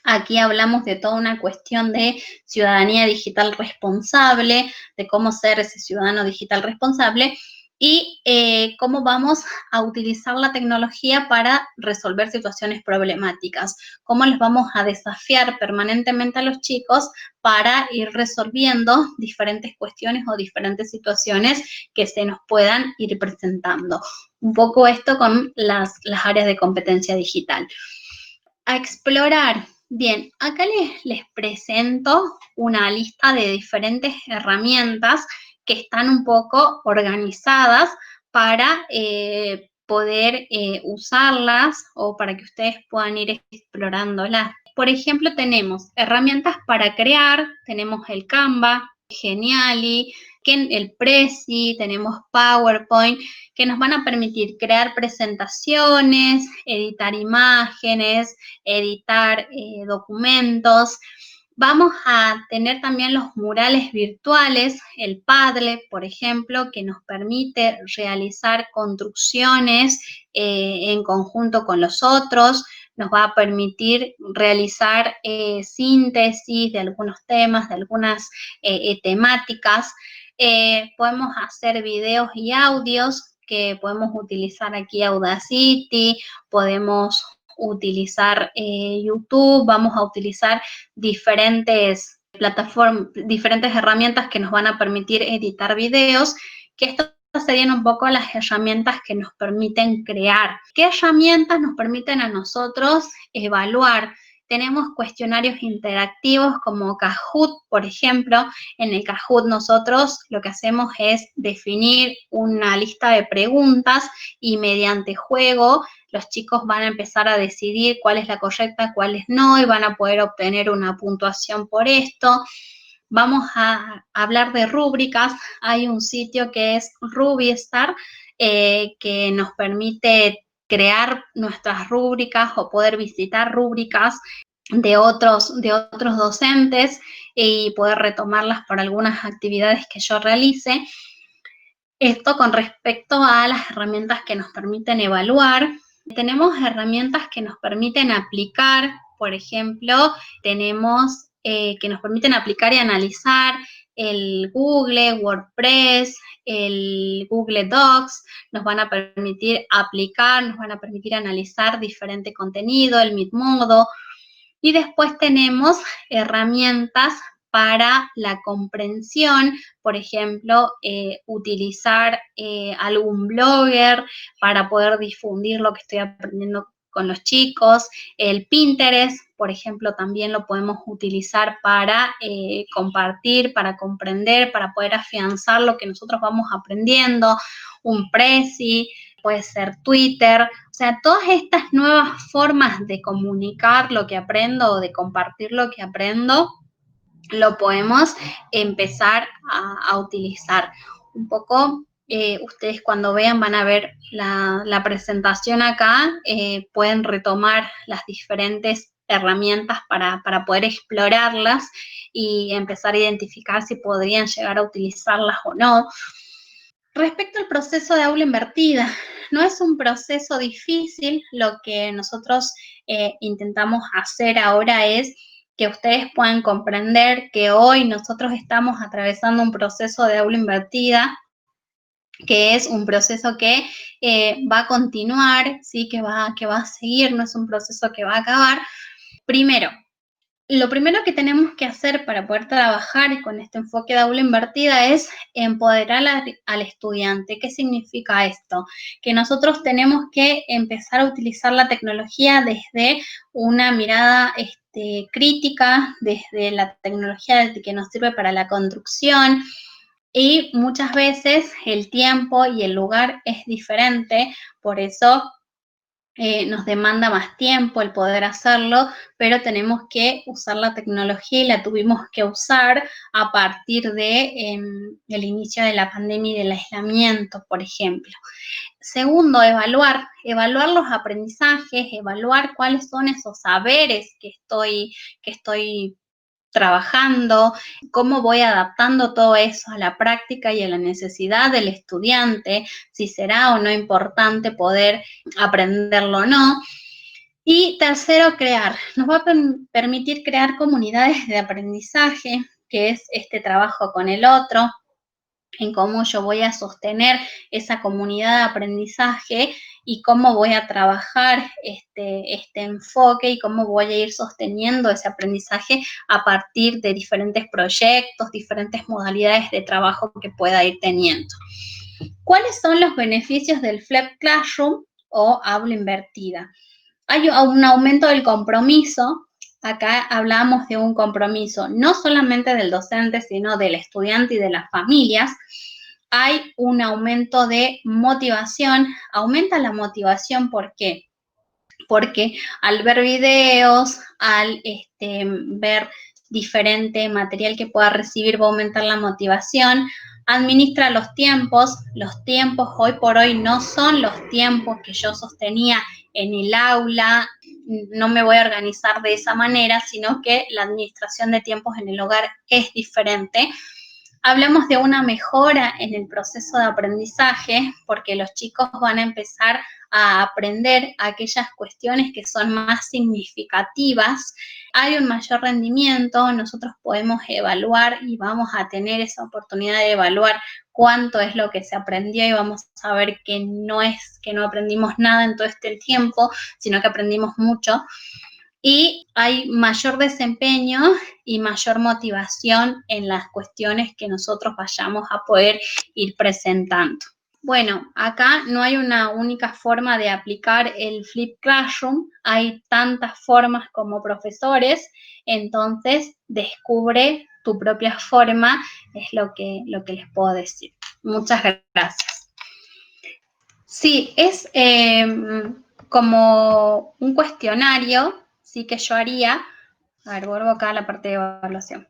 Aquí hablamos de toda una cuestión de ciudadanía digital responsable, de cómo ser ese ciudadano digital responsable y cómo vamos a utilizar la tecnología para resolver situaciones problemáticas, cómo les vamos a desafiar permanentemente a los chicos para ir resolviendo diferentes cuestiones o diferentes situaciones que se nos puedan ir presentando. Un poco esto con las áreas de competencia digital. A explorar. Bien, acá les presento una lista de diferentes herramientas que están un poco organizadas para poder usarlas o para que ustedes puedan ir explorándolas. Por ejemplo, tenemos herramientas para crear, tenemos el Canva, Geniali, el Prezi, tenemos PowerPoint, que nos van a permitir crear presentaciones, editar imágenes, editar documentos. Vamos a tener también los murales virtuales, el Padlet, por ejemplo, que nos permite realizar construcciones en conjunto con los otros. Nos va a permitir realizar síntesis de algunos temas, de algunas temáticas. Podemos hacer videos y audios que podemos utilizar aquí Audacity, podemos utilizar YouTube, vamos a utilizar diferentes plataformas, diferentes herramientas que nos van a permitir editar videos, que esto serían un poco las herramientas que nos permiten crear. ¿Qué herramientas nos permiten a nosotros evaluar? Tenemos cuestionarios interactivos como Kahoot, por ejemplo. En el Kahoot nosotros lo que hacemos es definir una lista de preguntas y mediante juego los chicos van a empezar a decidir cuál es la correcta, cuál es no, y van a poder obtener una puntuación por esto. Vamos a hablar de rúbricas. Hay un sitio que es Rubistar, que nos permite crear nuestras rúbricas o poder visitar rúbricas de otros docentes y poder retomarlas para algunas actividades que yo realice. Esto con respecto a las herramientas que nos permiten evaluar. Tenemos herramientas que nos permiten aplicar, por ejemplo, tenemos que nos permiten aplicar y analizar el Google, WordPress, el Google Docs, nos van a permitir aplicar, nos van a permitir analizar diferente contenido, el Midmodo. Y después tenemos herramientas para la comprensión, por ejemplo, utilizar algún blogger para poder difundir lo que estoy aprendiendo con los chicos. El Pinterest, por ejemplo, también lo podemos utilizar para compartir, para comprender, para poder afianzar lo que nosotros vamos aprendiendo. Un Prezi, puede ser Twitter. O sea, todas estas nuevas formas de comunicar lo que aprendo o de compartir lo que aprendo, lo podemos empezar a utilizar. Un poco, ustedes cuando vean van a ver la presentación acá, pueden retomar las diferentes herramientas para poder explorarlas y empezar a identificar si podrían llegar a utilizarlas o no. Respecto al proceso de aula invertida, no es un proceso difícil. Lo que nosotros intentamos hacer ahora es que ustedes puedan comprender que hoy nosotros estamos atravesando un proceso de aula invertida, que es un proceso que va a continuar, ¿sí? que va a seguir, no es un proceso que va a acabar. Primero, lo primero que tenemos que hacer para poder trabajar con este enfoque de aula invertida es empoderar al estudiante. ¿Qué significa esto? Que nosotros tenemos que empezar a utilizar la tecnología desde una mirada crítica, desde la tecnología que nos sirve para la construcción, y muchas veces el tiempo y el lugar es diferente, por eso nos demanda más tiempo el poder hacerlo, pero tenemos que usar la tecnología y la tuvimos que usar a partir de el inicio de la pandemia y del aislamiento, por ejemplo. Segundo, evaluar los aprendizajes, evaluar cuáles son esos saberes que estoy trabajando, cómo voy adaptando todo eso a la práctica y a la necesidad del estudiante, si será o no importante poder aprenderlo o no. Y tercero, crear. Nos va a permitir crear comunidades de aprendizaje, que es este trabajo con el otro, en cómo yo voy a sostener esa comunidad de aprendizaje y cómo voy a trabajar este enfoque y cómo voy a ir sosteniendo ese aprendizaje a partir de diferentes proyectos, diferentes modalidades de trabajo que pueda ir teniendo. ¿Cuáles son los beneficios del Flipped Classroom o aula invertida? Hay un aumento del compromiso. Acá hablamos de un compromiso no solamente del docente, sino del estudiante y de las familias. Hay un aumento de motivación. Aumenta la motivación, ¿por qué? Porque al ver videos, al ver diferente material que pueda recibir, va a aumentar la motivación. Administra los tiempos hoy por hoy no son los tiempos que yo sostenía en el aula, no me voy a organizar de esa manera, sino que la administración de tiempos en el hogar es diferente. Hablamos de una mejora en el proceso de aprendizaje, porque los chicos van a empezar a aprender aquellas cuestiones que son más significativas. Hay un mayor rendimiento, nosotros podemos evaluar y vamos a tener esa oportunidad de evaluar cuánto es lo que se aprendió y vamos a ver que no es que no aprendimos nada en todo este tiempo, sino que aprendimos mucho. Y hay mayor desempeño y mayor motivación en las cuestiones que nosotros vayamos a poder ir presentando. Bueno, acá no hay una única forma de aplicar el Flip Classroom, hay tantas formas como profesores, entonces descubre tu propia forma, es lo que les puedo decir. Muchas gracias. Sí, es como un cuestionario, sí que yo haría. A ver, vuelvo acá a la parte de evaluación.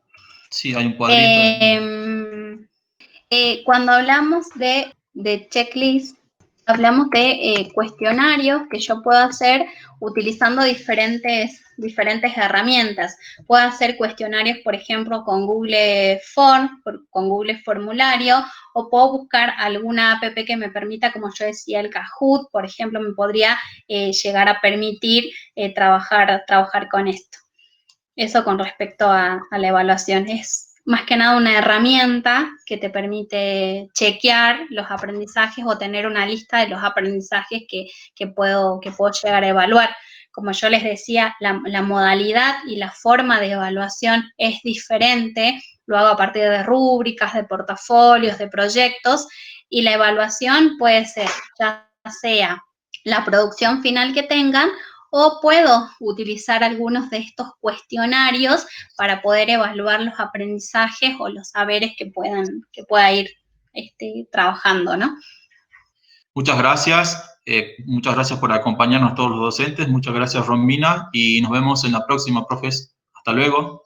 Sí, hay un cuadrito. Cuando hablamos de checklist, hablamos de cuestionarios que yo puedo hacer utilizando diferentes herramientas. Puedo hacer cuestionarios, por ejemplo, con Google Form, con Google Formulario, o puedo buscar alguna app que me permita, como yo decía, el Kahoot, por ejemplo, me podría llegar a permitir trabajar con esto. Eso con respecto a la evaluación. Es más que nada una herramienta que te permite chequear los aprendizajes o tener una lista de los aprendizajes que puedo llegar a evaluar. Como yo les decía, la modalidad y la forma de evaluación es diferente. Lo hago a partir de rúbricas, de portafolios, de proyectos, y la evaluación puede ser ya sea la producción final que tengan, o puedo utilizar algunos de estos cuestionarios para poder evaluar los aprendizajes o los saberes que pueda ir trabajando, ¿no? Muchas gracias por acompañarnos todos los docentes, muchas gracias Romina y nos vemos en la próxima, profes. Hasta luego.